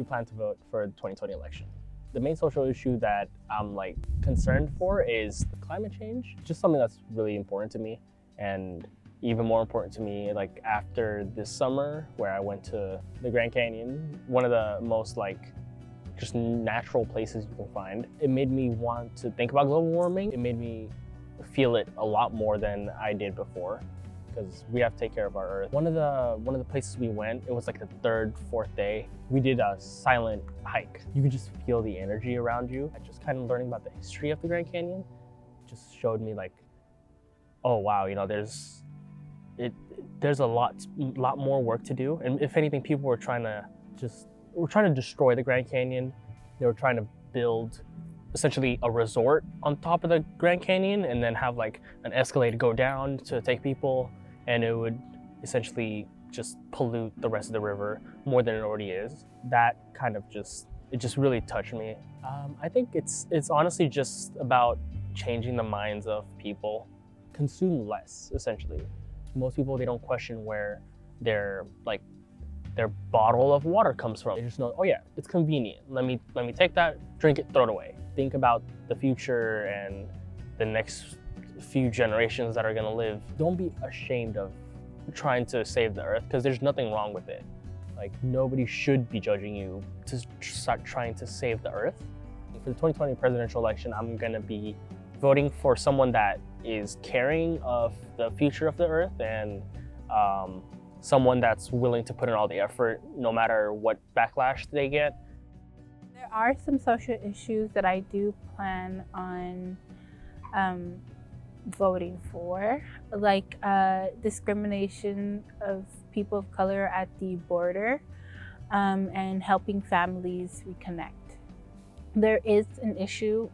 plan to vote for the 2020 election. The main social issue that I'm concerned for is climate change. Just something that's really important to me, and even more important to me after this summer where I went to the Grand Canyon, one of the most just natural places you can find. It made me want to think about global warming. It made me feel it a lot more than I did before, because we have to take care of our earth. One of the places we went, it was the third, fourth day. We did a silent hike. You could just feel the energy around you. Just kind of learning about the history of the Grand Canyon just showed me oh wow, there's a lot more work to do. And if anything, people were trying to destroy the Grand Canyon. They were trying to build essentially a resort on top of the Grand Canyon and then have an escalator go down to take people, and it would essentially just pollute the rest of the river more than it already is. That kind of just really touched me. I think it's honestly just about changing the minds of people. Consume less, essentially. Most people, they don't question where their bottle of water comes from. They just know, oh yeah, it's convenient. Let me take that, drink it, throw it away. Think about the future and the next few generations that are gonna live. Don't be ashamed of trying to save the earth, because there's nothing wrong with it. Nobody should be judging you to start trying to save the earth. For the 2020 presidential election, I'm gonna be voting for someone that is caring of the future of the earth, and someone that's willing to put in all the effort no matter what backlash they get. There are some social issues that I do plan on voting for, like discrimination of people of color at the border, and helping families reconnect. There is an issue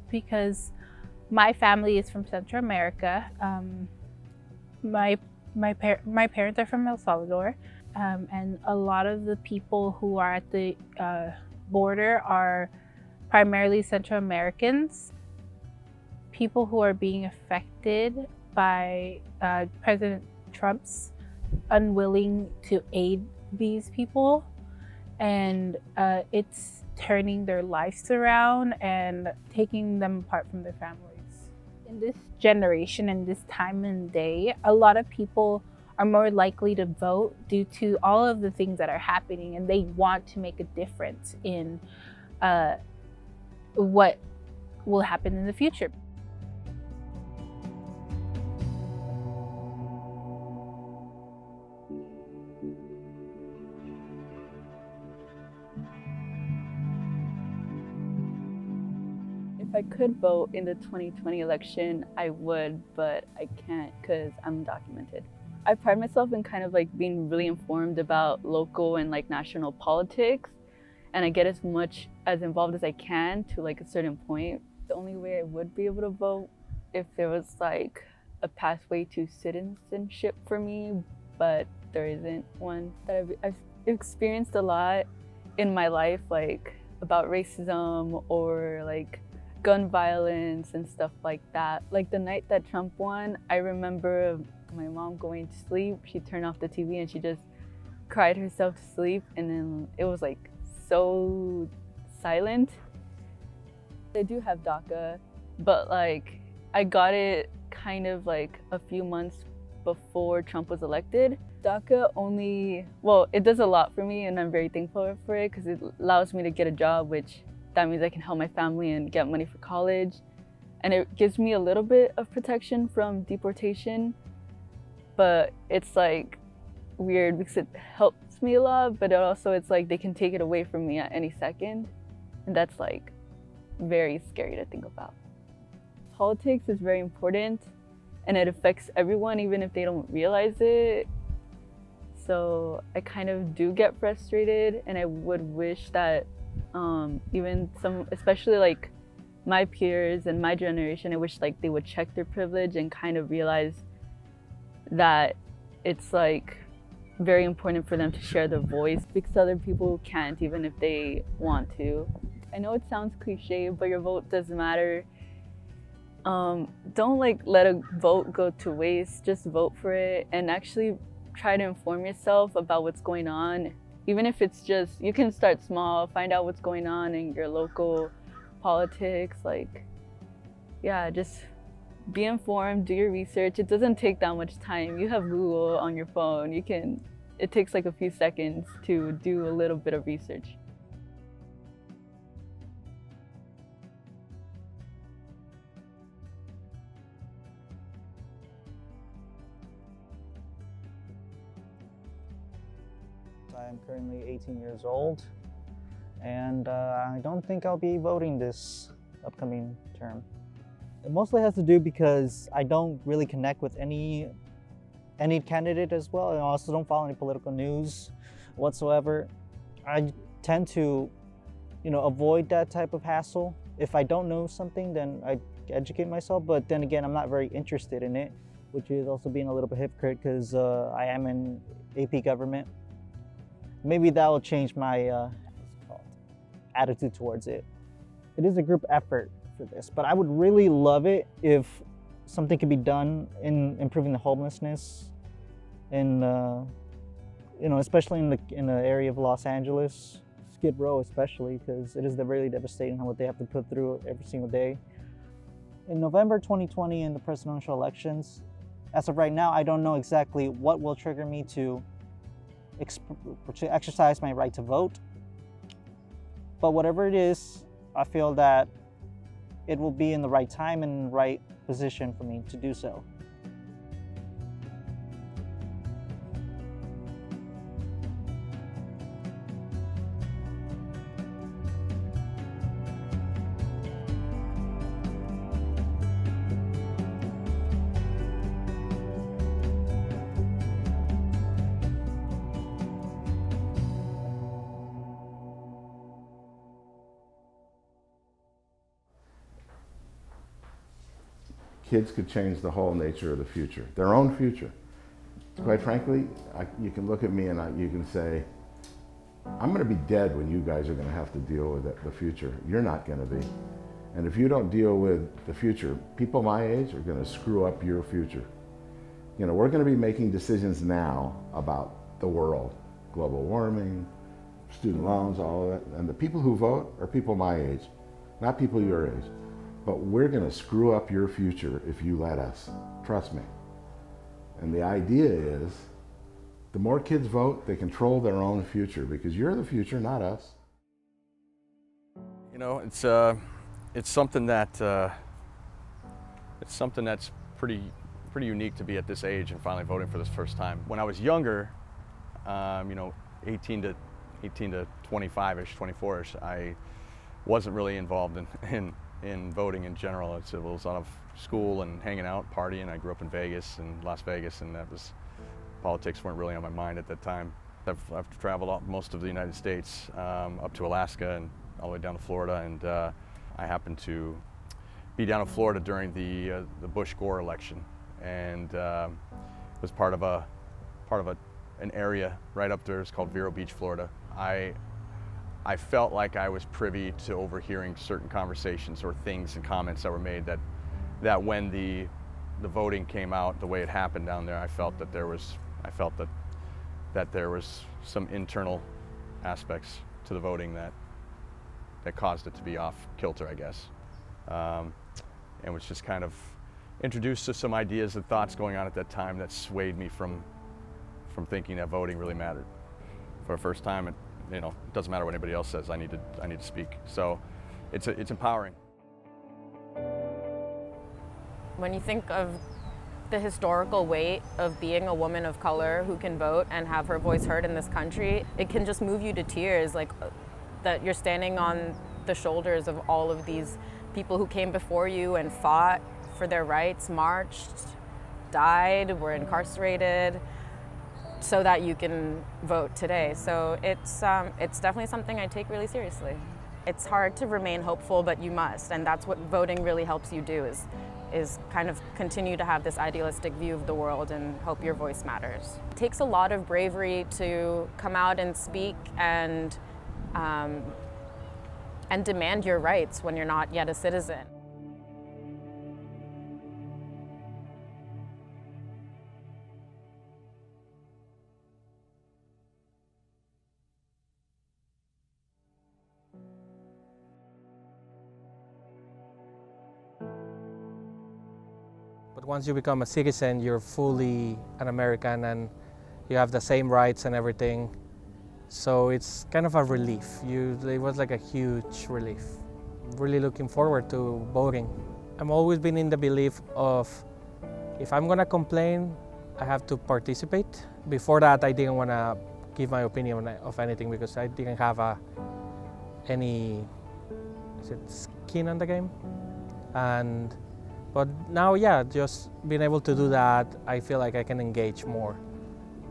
because my family is from Central America. My parents are from El Salvador, and a lot of the people who are at the border are primarily Central Americans. People who are being affected by President Trump's unwilling to aid these people, and it's turning their lives around and taking them apart from their families. In this generation and this time and day, a lot of people are more likely to vote due to all of the things that are happening, and they want to make a difference in what will happen in the future. If I could vote in the 2020 election, I would, but I can't because I'm undocumented. I pride myself in kind of being really informed about local and national politics, and I get as much as involved as I can to a certain point. The only way I would be able to vote if there was a pathway to citizenship for me, but there isn't one. That I've experienced a lot in my life, about racism or gun violence and stuff like that. The night that Trump won, I remember my mom going to sleep. She turned off the TV and she just cried herself to sleep, and then it was so silent. I do have DACA, but I got it kind of a few months before Trump was elected. DACA it does a lot for me, and I'm very thankful for it because it allows me to get a job, which that means I can help my family and get money for college. And it gives me a little bit of protection from deportation, but it's weird because it helps me a lot, but it's they can take it away from me at any second. And that's very scary to think about. Politics is very important, and it affects everyone even if they don't realize it. So I kind of do get frustrated, and I would wish that even especially my peers and my generation, I wish they would check their privilege and kind of realize that it's very important for them to share their voice, because other people can't even if they want to. I know it sounds cliche, but your vote does matter. Don't let a vote go to waste. Just vote for it and actually try to inform yourself about what's going on Even if it's just, you can start small, find out what's going on in your local politics. Like, yeah, just be informed, do your research. It doesn't take that much time. You have Google on your phone. It takes like a few seconds to do a little bit of research. I'm currently 18 years old, and I don't think I'll be voting this upcoming term. It mostly has to do because I don't really connect with any candidate as well. I also don't follow any political news whatsoever. I tend to, avoid that type of hassle. If I don't know something, then I educate myself, but then again, I'm not very interested in it, which is also being a little bit hypocrite because I am in AP government. Maybe that will change my attitude towards it. It is a group effort for this, but I would really love it if something could be done in improving the homelessness, and especially in the area of Los Angeles, Skid Row especially, because it is really devastating what they have to put through every single day. In November 2020, in the presidential elections, as of right now, I don't know exactly what will trigger me to exercise my right to vote. But whatever it is, I feel that it will be in the right time and right position for me to do so. Kids could change the whole nature of the future, their own future. Quite frankly, you can look at me and you can say, I'm going to be dead when you guys are going to have to deal with the future. You're not going to be. And if you don't deal with the future, people my age are going to screw up your future. We're going to be making decisions now about the world, global warming, student loans, all of that. And the people who vote are people my age, not people your age. But we're going to screw up your future if you let us. Trust me. And the idea is, the more kids vote, they control their own future, because you're the future, not us. It's something that's pretty unique to be at this age and finally voting for this first time. When I was younger, 18 to 25-ish, 24-ish, I wasn't really involved in voting in general. It was a lot of school and hanging out, partying. I grew up in Vegas and Las Vegas, and politics weren't really on my mind at that time. I've traveled most of the United States, up to Alaska and all the way down to Florida, and I happened to be down in Florida during the Bush-Gore election, and was part of an area right up there. It's called Vero Beach, Florida. I felt like I was privy to overhearing certain conversations or things and comments that were made that when the voting came out the way it happened down there, I felt that there was some internal aspects to the voting that caused it to be off kilter, I guess, and was just kind of introduced to some ideas and thoughts going on at that time that swayed me from thinking that voting really mattered. For the first time, it doesn't matter what anybody else says. I need to speak. So it's empowering. When you think of the historical weight of being a woman of color who can vote and have her voice heard in this country, it can just move you to tears, like that you're standing on the shoulders of all of these people who came before you and fought for their rights, marched, died, were incarcerated, so that you can vote today. So it's definitely something I take really seriously. It's hard to remain hopeful, but you must, and that's what voting really helps you do, is kind of continue to have this idealistic view of the world and hope your voice matters. It takes a lot of bravery to come out and speak and demand your rights when you're not yet a citizen. Once you become a citizen, you're fully an American and you have the same rights and everything. So it's kind of a relief. It was like a huge relief. I'm really looking forward to voting. I've always been in the belief of if I'm gonna complain, I have to participate. Before that, I didn't want to give my opinion of anything because I didn't have any skin in the game. But now, yeah, just being able to do that, I feel like I can engage more,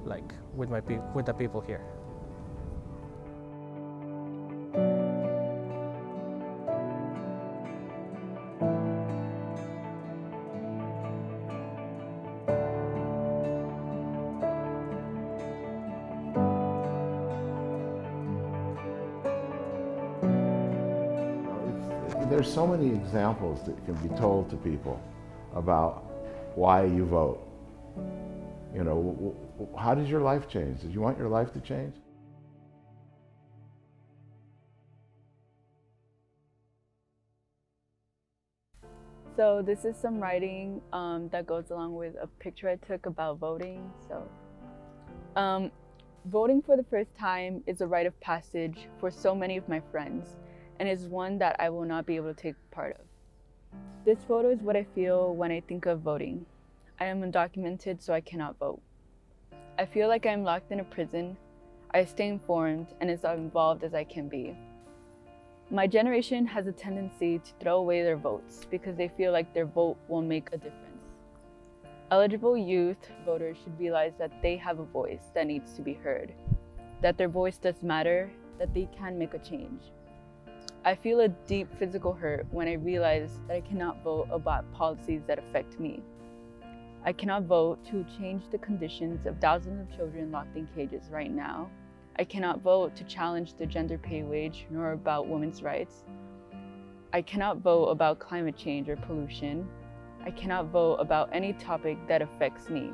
like with the people here. There's so many examples that can be told to people about why you vote. You know, how did your life change? Did you want your life to change? So this is some writing that goes along with a picture I took about voting. So, voting for the first time is a rite of passage for so many of my friends, and is one that I will not be able to take part of. This photo is what I feel when I think of voting. I am undocumented, so I cannot vote. I feel like I am locked in a prison. I stay informed and as involved as I can be. My generation has a tendency to throw away their votes because they feel like their vote won't make a difference. Eligible youth voters should realize that they have a voice that needs to be heard, that their voice does matter, that they can make a change. I feel a deep physical hurt when I realize that I cannot vote about policies that affect me. I cannot vote to change the conditions of thousands of children locked in cages right now. I cannot vote to challenge the gender pay wage nor about women's rights. I cannot vote about climate change or pollution. I cannot vote about any topic that affects me.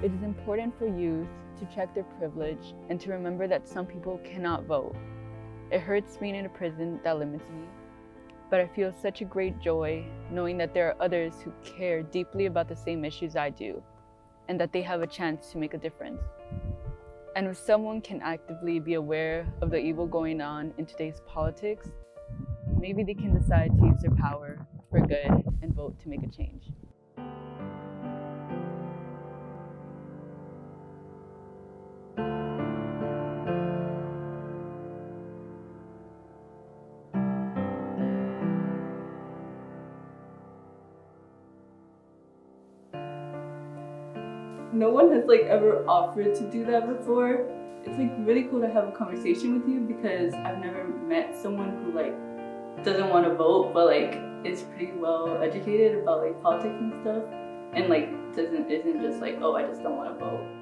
It is important for youth to check their privilege and to remember that some people cannot vote. It hurts being in a prison that limits me, but I feel such a great joy knowing that there are others who care deeply about the same issues I do, and that they have a chance to make a difference. And if someone can actively be aware of the evil going on in today's politics, maybe they can decide to use their power for good and vote to make a change. No one has ever offered to do that before. It's really cool to have a conversation with you because I've never met someone who doesn't want to vote but is pretty well educated about politics and stuff, and isn't just oh, I just don't want to vote.